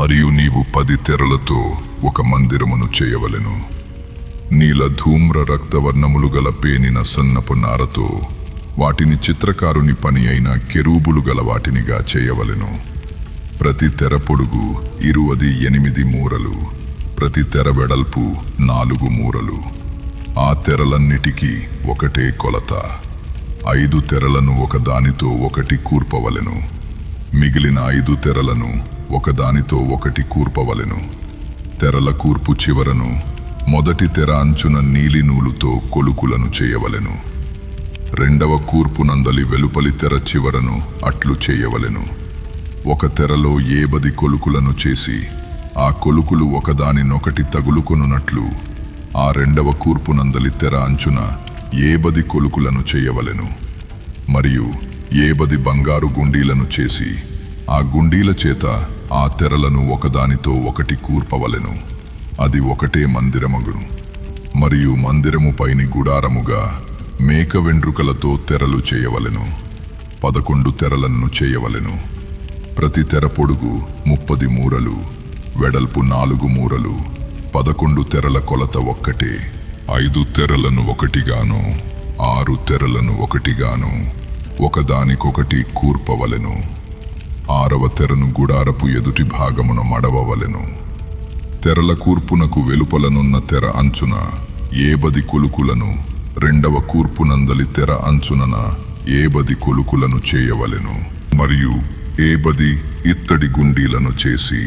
మరియు నీవు 10 తెరలతో ఒక మందిరమును చేయవలెను. నీల ధూమ్ర రక్తవర్ణములు గల పేనిన సన్నపు నారతో వాటిని చిత్రకారుని పని అయిన కెరూబులు గల వాటినిగా చేయవలెను. ప్రతి తెర పొడుగు 28 మూరలు, ప్రతి తెర వెడల్పు 4 మూరలు. ఆ తెరలన్నిటికీ ఒకటే కొలత. 5 తెరలను ఒకదానితో ఒకటి కూర్పవలెను. మిగిలిన 5 తెరలను ఒకదానితో ఒకటి కూర్పవలెను. తెరల కూర్పు చివరను మొదటి తెర అంచున నీలి నూలుతో కొలుకులను చేయవలెను. రెండవ కూర్పునందలి వెలుపలి తెర చివరను అట్లు చేయవలెను. ఒక తెరలో 10 కొలుకులను చేసి ఆ కొలుకులు ఒకదానినొకటి తగులుకొనున్నట్లు ఆ రెండవ కూర్పునందలి తెర అంచున 10 కొలుకులను చేయవలెను. మరియు 10 బంగారు గుండీలను చేసి ఆ గుండీల చేత ఆ తెరలను ఒకదానితో ఒకటి కూర్పవలెను. అది ఒకటే మందిరమగును. మరియు మందిరము పైని గుడారముగా మేక వెండ్రుకలతో తెరలు చేయవలెను. 11 తెరలను చేయవలెను. ప్రతి తెర పొడుగు 30 మూరలు, వెడల్పు 4 మూరలు. 11 తెరల కొలత ఒక్కటే. 5 తెరలను ఒకటిగాను 6 తెరలను ఒకటిగాను ఒకదానికొకటి కూర్పవలెను. 6వ తెరను గుడారపు ఎదుటి భాగమున మడవవలెను. తెరల కూర్పునకు వెలుపలనున్న తెర అంచున 10 కొలుకులను, రెండవ కూర్పునందలి తెర అంచునన 10 కొలుకులను చేయవలెను. మరియు 10 ఇత్తడి గుండీలను చేసి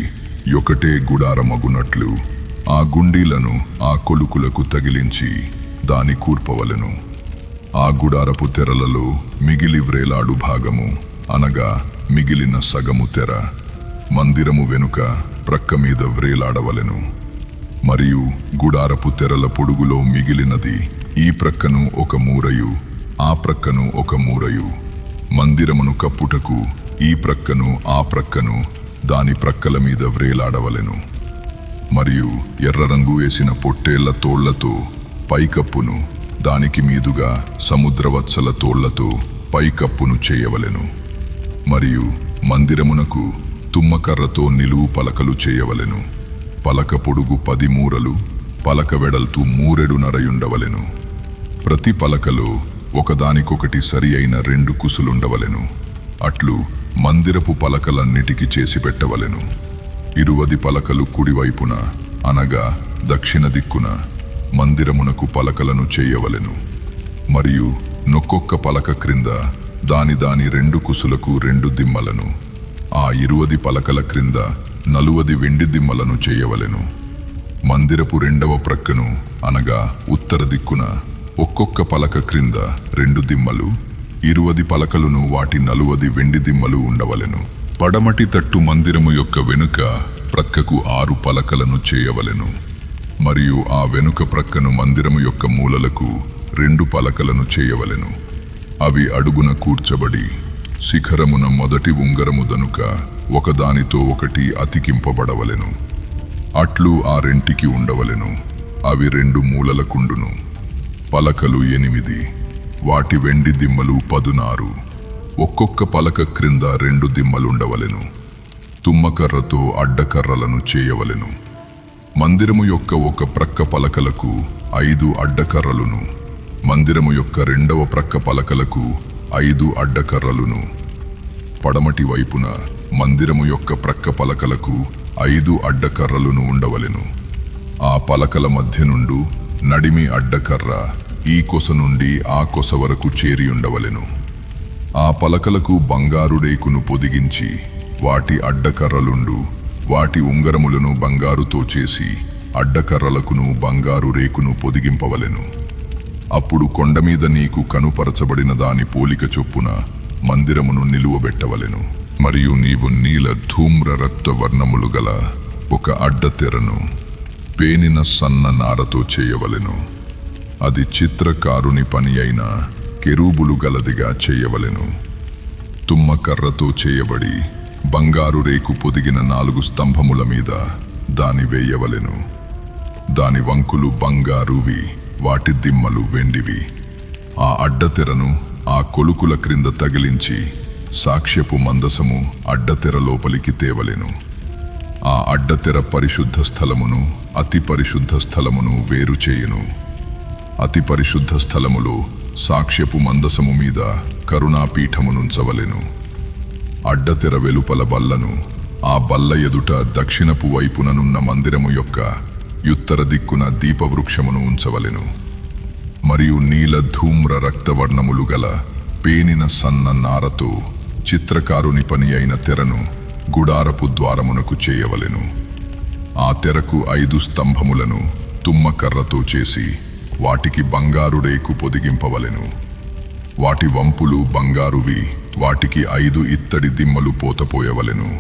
ఒకటే గుడారమగునట్లు ఆ గుండీలను ఆ కొలుకులకు తగిలించి దాని కూర్పవలెను. ఆ గుడారపు తెరలలో మిగిలి వ్రేలాడు భాగము అనగా మిగిలిన సగము తెర మందిరము వెనుక ప్రక్క మీద వ్రేలాడవలెను. మరియు గుడారపు తెరల పొడుగులో మిగిలినది ఈ ప్రక్కను 1 మూరయు ఆ ప్రక్కను 1 మూరయు. మందిరమును కప్పుటకు ఈ ప్రక్కను ఆ ప్రక్కను దాని ప్రక్కల మీద వ్రేలాడవలెను. మరియు ఎర్ర రంగు వేసిన పొట్టేళ్ల తోళ్లతో పైకప్పును, దానికి మీదుగా సముద్రవత్సల తోళ్లతో పైకప్పును చేయవలెను. మరియు మందిరమునకు తుమ్మకర్రతో నిలువు పలకలు చేయవలెను. పలక పొడుగు 10 మూరలు, పలక వెడల్తు 3 నరయుండవలెను. ప్రతి పలకలో ఒకదానికొకటి సరి అయిన 2 కుసులుండవలెను. అట్లు మందిరపు పలకలన్నిటికీ చేసి పెట్టవలెను. 20 పలకలు కుడివైపున అనగా దక్షిణ దిక్కున మందిరమునకు పలకలను చేయవలెను. మరియు నొక్కొక్క పలక క్రింద దాని 2 కుసులకు 2 దిమ్మలను, ఆ 20 పలకల క్రింద 40 వెండి దిమ్మలను చేయవలెను. మందిరపు రెండవ ప్రక్కను అనగా ఉత్తర దిక్కున ఒక్కొక్క పలక క్రింద 2 దిమ్మలు, 20 పలకలును వాటి 40 వెండి దిమ్మలు ఉండవలెను. పడమటి తట్టు మందిరము యొక్క వెనుక ప్రక్కకు 6 పలకలను చేయవలెను. మరియు ఆ వెనుక ప్రక్కను మందిరము యొక్క మూలలకు 2 పలకలను చేయవలెను. అవి అడుగున కూర్చబడి శిఖరమున మొదటి ఉంగరము దనుక ఒకదానితో ఒకటి అతికింపబడవలెను. అట్లు ఆ రెంటికి ఉండవలెను. అవి 2 మూలలకుండును. పలకలు 8, వాటి వెండి దిమ్మలు 16. ఒక్కొక్క పలక క్రింద 2 దిమ్మలుండవలెను. తుమ్మకర్రతో అడ్డకర్రలను చేయవలెను. మందిరము యొక్క ఒక ప్రక్క పలకలకు 5 అడ్డకర్రలును, మందిరము యొక్క రెండవ ప్రక్క పలకలకు 5 అడ్డకర్రలును. పడమటి వైపున మందిరము యొక్క ప్రక్క పలకలకు 5 అడ్డకర్రలును ఉండవలెను. ఆ పలకల మధ్య నుండు నడిమి అడ్డకర్ర ఈ కొస నుండి ఆ కొస వరకు చేరి ఉండవలెను. ఆ పలకలకు బంగారు రేకును పొదిగించి వాటి అడ్డకర్రలుండు వాటి ఉంగరములను బంగారుతో చేసి అడ్డకర్రలకును బంగారు రేకును పొదిగింపవలెను. అప్పుడు కొండమీద నీకు కనుపరచబడిన దాని పోలిక చొప్పున మందిరమును నిలువబెట్టవలెను. మరియు నీవు నీల ధూమ్ర రక్త వర్ణములు గల ఒక అడ్డతెరను పేనిన సన్న నారతో చేయవలెను. అది చిత్రకారుని పని అయిన కెరూబులు గలదిగా చేయవలెను. తుమ్మకర్రతో చేయబడి బంగారు రేకు పొదిగిన 4 స్తంభముల మీద దాని వేయవలెను. దాని వంకులు బంగారువి, వాటి దిమ్మలు వెండివి. ఆ అడ్డతెరను ఆ కొలుకుల క్రింద తగిలించి సాక్ష్యపు మందసము అడ్డతెర లోపలికి తేవలెను. ఆ అడ్డతెర పరిశుద్ధ స్థలమును అతి పరిశుద్ధ స్థలమును వేరు చేయును. అతి పరిశుద్ధ స్థలములో సాక్ష్యపు మందసము మీద కరుణాపీఠమునుంచవలెను. అడ్డతెర వెలుపల బల్లను ఆ బల్ల ఎదుట దక్షిణపు వైపుననున్న మందిరము యొక్క ఉత్తర దిక్కున దీపవృక్షమును ఉంచవలెను. మరియు నీల ధూమ్ర రక్తవర్ణములు గల పేనిన సన్న నారతో చిత్రకారుని పని అయిన తెరను గుడారపు ద్వారమునకు చేయవలెను. ఆ తెరకు 5 స్తంభములను తుమ్మకర్రతో చేసి వాటికి బంగారు రేకు పొదిగింపవలెను. వాటి వంపులు బంగారువి, వాటికి 5 ఇత్తడి దిమ్మలు పోతపోయవలెను.